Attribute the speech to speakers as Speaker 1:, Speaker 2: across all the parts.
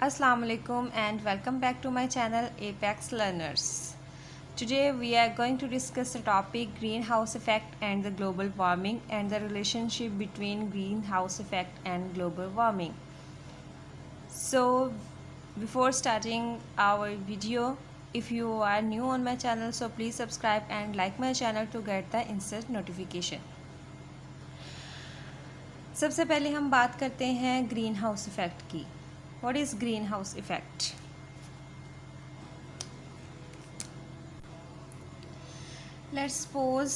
Speaker 1: Assalamu alaikum and welcome back to my channel Apex Learners. Today we are going to discuss the topic greenhouse effect and the global warming and the relationship between greenhouse effect and global warming. So before starting our video, if you are new on my channel, so please subscribe and like my channel to get the instant notification. सबसे पहले हम बात करते हैं green house effect की. What is green house effect? Let's suppose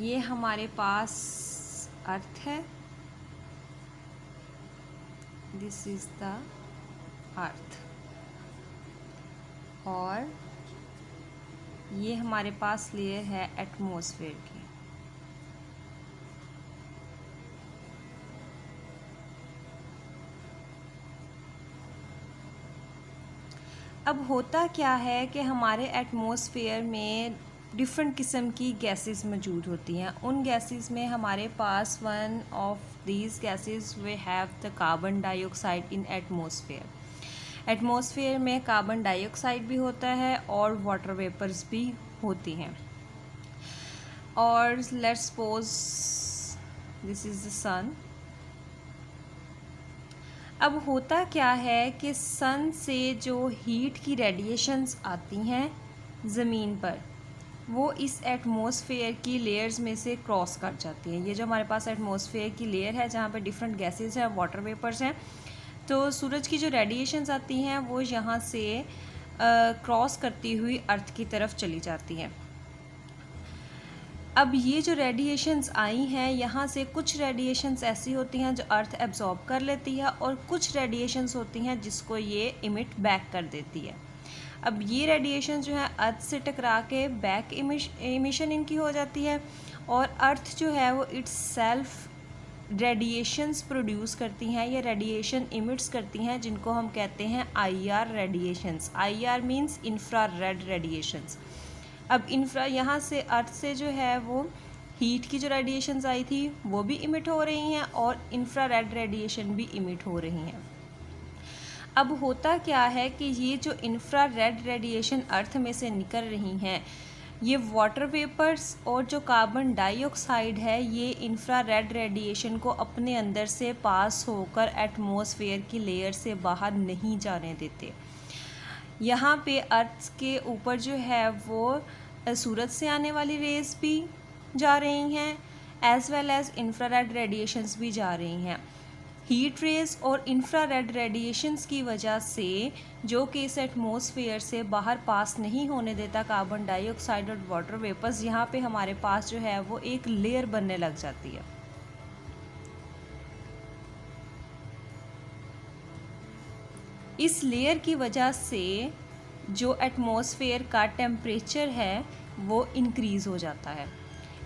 Speaker 1: ये हमारे पास अर्थ है, दिस इज़ द अर्थ, और ये हमारे पास लेयर है एटमॉस्फेयर की. अब होता क्या है कि हमारे एटमॉस्फेयर में डिफरेंट किस्म की गैसेस मौजूद होती हैं. उन गैसेस में हमारे पास one of these gases we have the carbon dioxide in atmosphere. Atmosphere में कार्बन डाइऑक्साइड भी होता है और वाटर वेपर्स भी होती हैं. और let's suppose this is the sun. अब होता क्या है कि सन से जो हीट की रेडिएशंस आती हैं ज़मीन पर, वो इस एटमॉस्फेयर की लेयर्स में से क्रॉस कर जाती हैं. ये जो हमारे पास एटमॉस्फेयर की लेयर है जहाँ पे डिफरेंट गैसेस हैं, वाटर वेपर्स हैं, तो सूरज की जो रेडिएशंस आती हैं वो यहाँ से क्रॉस करती हुई अर्थ की तरफ चली जाती हैं. अब ये जो रेडिएशंस आई हैं, यहाँ से कुछ रेडिएशंस ऐसी होती हैं जो अर्थ एब्जॉर्ब कर लेती है और कुछ रेडिएशंस होती हैं जिसको ये इमिट बैक कर देती है. अब ये रेडिएशन जो है अर्थ से टकरा के बैक इमिशन इनकी हो जाती है, और अर्थ जो है वो इट्स सेल्फ रेडिएशंस प्रोड्यूस करती हैं, ये रेडिएशन इमिट्स करती हैं, जिनको हम कहते हैं IR radiations. IR means infrared radiations. अब यहाँ से अर्थ से जो है वो हीट की जो रेडिएशंस आई थी वो भी इमिट हो रही हैं और इंफ्रारेड रेडिएशन भी इमिट हो रही हैं. अब होता क्या है कि ये जो इंफ्रारेड रेडिएशन अर्थ में से निकल रही हैं, ये वाटर वेपर्स और जो कार्बन डाइऑक्साइड है, ये इंफ्रारेड रेडिएशन को अपने अंदर से पास होकर एटमॉस्फेयर की लेयर से बाहर नहीं जाने देते. यहाँ पे अर्थ के ऊपर जो है वो सूरज से आने वाली रेस भी जा रही हैं, as well as infrared radiations भी जा रही हैं. हीट रेस और इंफ्रारेड रेडिएशंस की वजह से, जो कि इस एटमॉस्फेयर से बाहर पास नहीं होने देता कार्बन डाइऑक्साइड और वाटर वेपर्स, यहाँ पे हमारे पास जो है वो एक लेयर बनने लग जाती है. इस लेयर की वजह से जो एटमॉस्फेयर का टेम्परेचर है वो इंक्रीज़ हो जाता है.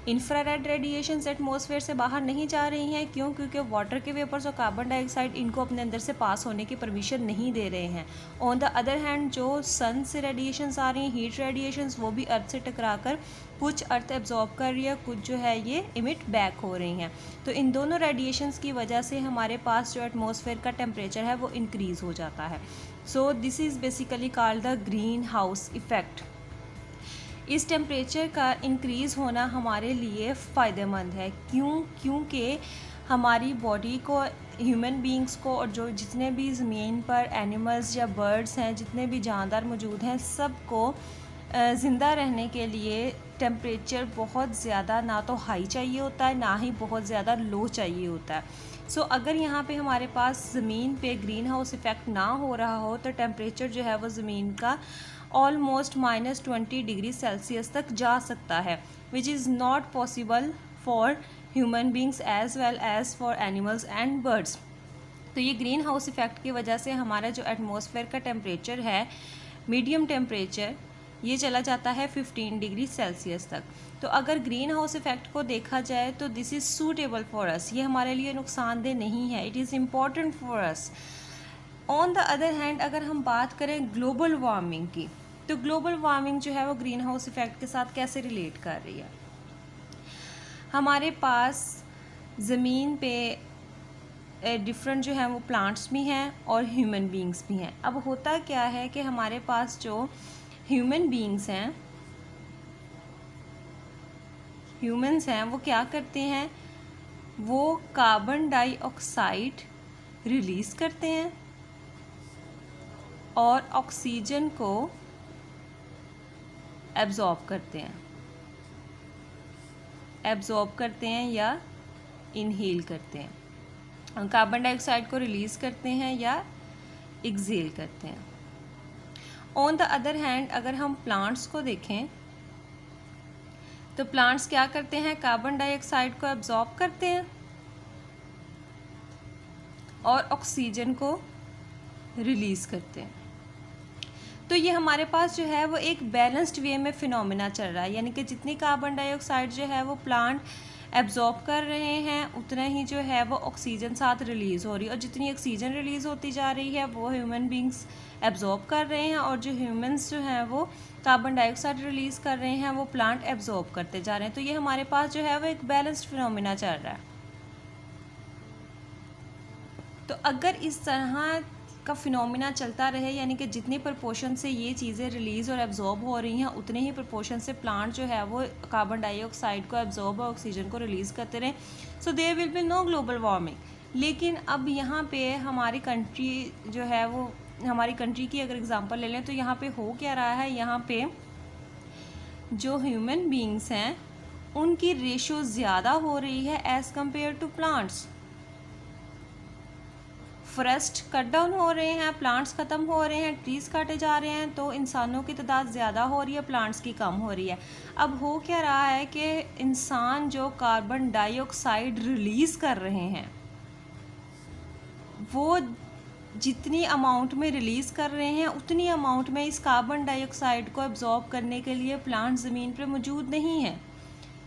Speaker 1: इंफ्रारेड रेडिएशंस एटमॉस्फेयर से बाहर नहीं जा रही हैं. क्यों? क्योंकि वाटर के वेपर्स और कार्बन डाइऑक्साइड इनको अपने अंदर से पास होने की परमिशन नहीं दे रहे हैं. ऑन द अदर हैंड जो सन से रेडिएशंस आ रही हैं, हीट रेडिएशंस, वो भी अर्थ से टकराकर कुछ अर्थ एब्जॉर्ब कर रही है, कुछ जो है ये इमिट बैक हो रही हैं. तो इन दोनों रेडिएशंस की वजह से हमारे पास जो एटमॉस्फेयर का टेम्परेचर है वो इंक्रीज़ हो जाता है. So this is basically called the green house effect. इस टेम्परेचर का इंक्रीज़ होना हमारे लिए फ़ायदेमंद है. क्यों? क्योंकि हमारी बॉडी को, ह्यूमन बीइंग्स को, और जो जितने भी ज़मीन पर एनिमल्स या बर्ड्स हैं, जितने भी जानदार मौजूद हैं, सबको ज़िंदा रहने के लिए टेम्परेचर बहुत ज़्यादा ना तो हाई चाहिए होता है, ना ही बहुत ज़्यादा लो चाहिए होता है. सो अगर यहाँ पे हमारे पास ज़मीन पे ग्रीन हाउस इफ़ेक्ट ना हो रहा हो तो टेम्परेचर जो है वो ज़मीन का ऑलमोस्ट -20 डिग्री सेल्सियस तक जा सकता है, which is not possible for human beings as well as for animals and birds. तो ये ग्रीन हाउस इफ़ेक्ट की वजह से हमारा जो एटमॉस्फेयर का टेम्परेचर है, मीडियम टेम्परेचर, ये चला जाता है 15 डिग्री सेल्सियस तक. तो अगर ग्रीन हाउस इफ़ेक्ट को देखा जाए तो this is suitable for us, ये हमारे लिए नुकसानदेह नहीं है. It is important for us. On the other hand अगर हम बात करें ग्लोबल वार्मिंग की, तो ग्लोबल वार्मिंग जो है वो ग्रीन हाउस इफ़ेक्ट के साथ कैसे रिलेट कर रही है. हमारे पास ज़मीन पे डिफरेंट जो हैं वो प्लांट्स भी हैं और ह्यूमन बींग्स भी हैं। अब होता क्या है कि हमारे पास जो ह्यूमन बींग्स हैं, ह्यूमंस हैं, वो क्या करते हैं, वो कार्बन डाइऑक्साइड रिलीज़ करते हैं और ऑक्सीजन को एब्जॉर्ब करते हैं या इनहेल करते हैं। कार्बन डाइऑक्साइड को रिलीज़ करते हैं या एक्सेल करते हैं। ऑन द अदर हैंड अगर हम प्लांट्स को देखें तो प्लांट्स क्या करते हैं, कार्बन डाइऑक्साइड को एब्जॉर्ब करते हैं और ऑक्सीजन को रिलीज़ करते हैं। तो ये हमारे पास जो है वो एक बैलेंस्ड वे में फिनोमिना चल रहा है, यानी कि जितनी कार्बन डाइऑक्साइड जो है वो प्लांट एब्जॉर्ब कर रहे हैं उतना ही जो है वो ऑक्सीजन साथ रिलीज़ हो रही है, और जितनी ऑक्सीजन रिलीज़ होती जा रही है वो ह्यूमन बींग्स एब्जॉर्ब कर रहे हैं, और जो ह्यूमंस जो हैं वो कार्बन डाइऑक्साइड रिलीज़ कर रहे हैं वो प्लांट एब्जॉर्ब करते जा रहे हैं। तो ये हमारे पास जो है वो एक बैलेंस्ड फिनोमिना चल रहा है। तो अगर इस तरह का फिनोमिना चलता रहे, यानी कि जितनी प्रपोर्शन से ये चीज़ें रिलीज़ और एब्जॉर्ब हो रही हैं उतने ही प्रपोर्शन से प्लांट जो है वो कार्बन डाइऑक्साइड को एब्जॉर्ब और ऑक्सीजन को रिलीज़ करते रहें, so there will be no global warming. लेकिन अब यहाँ पे हमारी कंट्री जो है वो, हमारी कंट्री की अगर एग्जांपल ले लें तो यहाँ पे हो क्या रहा है, यहाँ पे जो ह्यूमन बींग्स हैं उनकी रेशो ज़्यादा हो रही है as compare to plants. Forest cut down हो रहे हैं, प्लांट्स ख़त्म हो रहे हैं, ट्रीज़ काटे जा रहे हैं, तो इंसानों की तादाद ज़्यादा हो रही है, प्लांट्स की कम हो रही है। अब हो क्या रहा है कि इंसान जो कार्बन डाइऑक्साइड रिलीज़ कर रहे हैं वो जितनी अमाउंट में रिलीज़ कर रहे हैं उतनी अमाउंट में इस कार्बन डाइऑक्साइड को एब्जॉर्ब करने के लिए प्लांट ज़मीन पर मौजूद नहीं है।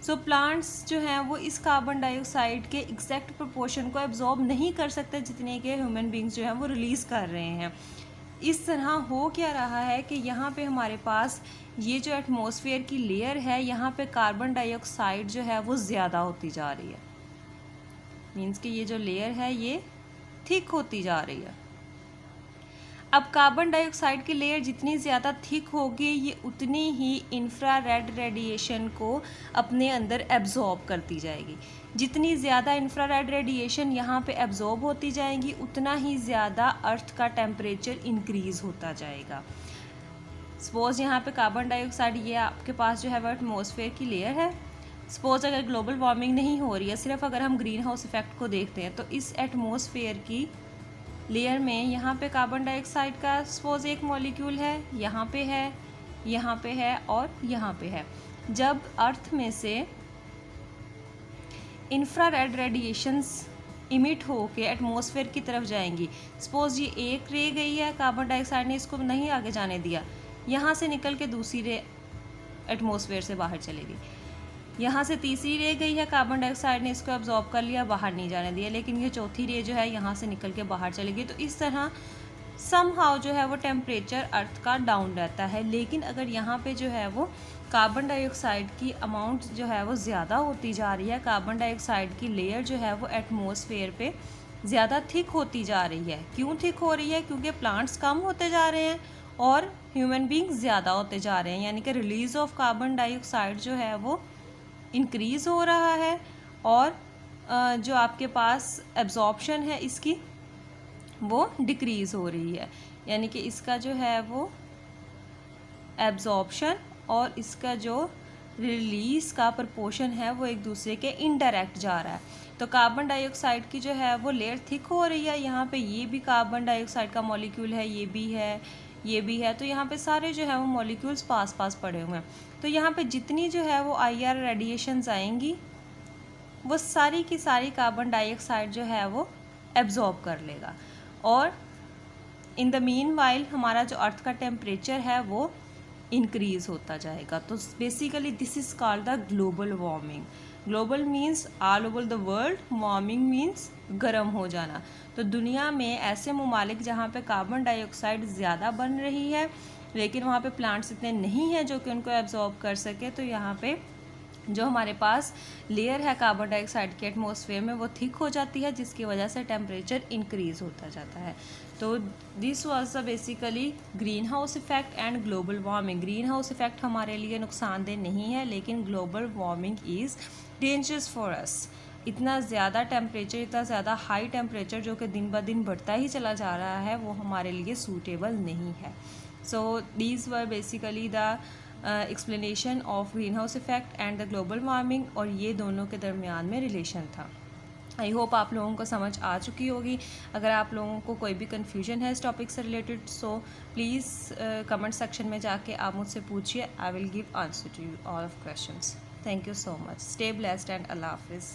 Speaker 1: सो प्लांट्स जो हैं वो इस कार्बन डाइऑक्साइड के एग्जैक्ट प्रोपोर्शन को एब्जॉर्ब नहीं कर सकते जितने के ह्यूमन बींग्स जो हैं वो रिलीज़ कर रहे हैं। इस तरह हो क्या रहा है कि यहाँ पे हमारे पास ये जो एटमॉस्फेयर की लेयर है, यहाँ पे कार्बन डाइऑक्साइड जो है वो ज़्यादा होती जा रही है, मीन्स कि ये जो लेयर है ये थिक होती जा रही है। अब कार्बन डाइऑक्साइड की लेयर जितनी ज़्यादा थिक होगी ये उतनी ही इंफ्रारेड रेडिएशन को अपने अंदर एब्जॉर्ब करती जाएगी। जितनी ज़्यादा इंफ्रारेड रेडिएशन यहाँ पे एब्जॉर्ब होती जाएगी उतना ही ज़्यादा अर्थ का टेम्परेचर इंक्रीज़ होता जाएगा। सपोज़ यहाँ पे कार्बन डाइऑक्साइड, ये आपके पास जो है वो एटमॉस्फेयर की लेयर है। सपोज़ अगर ग्लोबल वार्मिंग नहीं हो रही है, सिर्फ अगर हम ग्रीन हाउस इफ़ेक्ट को देखते हैं, तो इस एटमॉस्फेयर की लेयर में यहाँ पे कार्बन डाइऑक्साइड का सपोज एक मॉलिक्यूल है, यहाँ पे है, यहाँ पे है और यहाँ पे है। जब अर्थ में से इंफ्रारेड रेडिएशंस इमिट हो के एटमॉस्फेयर की तरफ जाएंगी, सपोज ये एक रे गई है, कार्बन डाइऑक्साइड ने इसको नहीं आगे जाने दिया, यहाँ से निकल के दूसरी रे एटमॉस्फेयर से बाहर चलेगी, यहाँ से तीसरी रे गई है, कार्बन डाइऑक्साइड ने इसको एब्जॉर्ब कर लिया, बाहर नहीं जाने दिया, लेकिन ये चौथी रे जो है यहाँ से निकल के बाहर चलेगी। तो इस तरह समहाउ जो है वो टेम्परेचर अर्थ का डाउन रहता है। लेकिन अगर यहाँ पे जो है वो कार्बन डाइऑक्साइड की अमाउंट जो है वो ज़्यादा होती जा रही है, कार्बन डाइऑक्साइड की लेयर जो है वो एटमॉस्फेयर पे ज़्यादा थिक होती जा रही है। क्यों थिक हो रही है? क्योंकि प्लांट्स कम होते जा रहे हैं और ह्यूमन बींग्स ज़्यादा होते जा रहे हैं, यानी कि रिलीज़ ऑफ कार्बन डाइऑक्साइड जो है वो इंक्रीज़ हो रहा है और जो आपके पास एब्जॉर्प्शन है इसकी वो डिक्रीज़ हो रही है, यानी कि इसका जो है वो एब्जॉर्प्शन और इसका जो रिलीज़ का प्रपोर्शन है वो एक दूसरे के इनडायरेक्ट जा रहा है। तो कार्बन डाइऑक्साइड की जो है वो लेयर थिक हो रही है, यहाँ पे ये भी कार्बन डाइऑक्साइड का मॉलिक्यूल है, ये भी है, ये भी है, तो यहाँ पे सारे जो है वो मॉलिक्यूल्स पास पास पड़े हुए हैं। तो यहाँ पे जितनी जो है वो IR रेडिएशंस आएंगी वो सारी की सारी कार्बन डाइऑक्साइड जो है वो एब्जॉर्ब कर लेगा, और इन द मीन वाइल हमारा जो अर्थ का टेम्परेचर है वो इंक्रीज़ होता जाएगा। तो basically this is called the global warming. Global means all over the world, warming means गर्म हो जाना। तो दुनिया में ऐसे ममालिक जहाँ पे कार्बन डाइऑक्साइड ज़्यादा बन रही है लेकिन वहाँ पे प्लांट्स इतने नहीं हैं जो कि उनको एब्जॉर्ब कर सके, तो यहाँ पे जो हमारे पास लेयर है कार्बन डाइऑक्साइड के एटमॉस्फेयर में वो थिक हो जाती है, जिसकी वजह से टेम्परेचर इंक्रीज़ होता जाता है। तो this was the basically green house effect and global warming. Green house effect हमारे लिए नुकसानदेह नहीं है, लेकिन global warming is dangerous for us. इतना ज़्यादा टेम्परेचर, इतना ज़्यादा हाई टेम्परेचर जो कि दिन ब दिन बढ़ता ही चला जा रहा है, वो हमारे लिए सूटेबल नहीं है। So these were basically the explanation of green house effect and the global warming, और ये दोनों के दरमियान में रिलेशन था। आई होप आप लोगों को समझ आ चुकी होगी। अगर आप लोगों को कोई भी कन्फ्यूजन है इस टॉपिक से related, so please comment section में जाके आप मुझसे पूछिए। I will give answer to you all of questions. Thank you so much. Stay blessed and अल्लाह हाफिज़।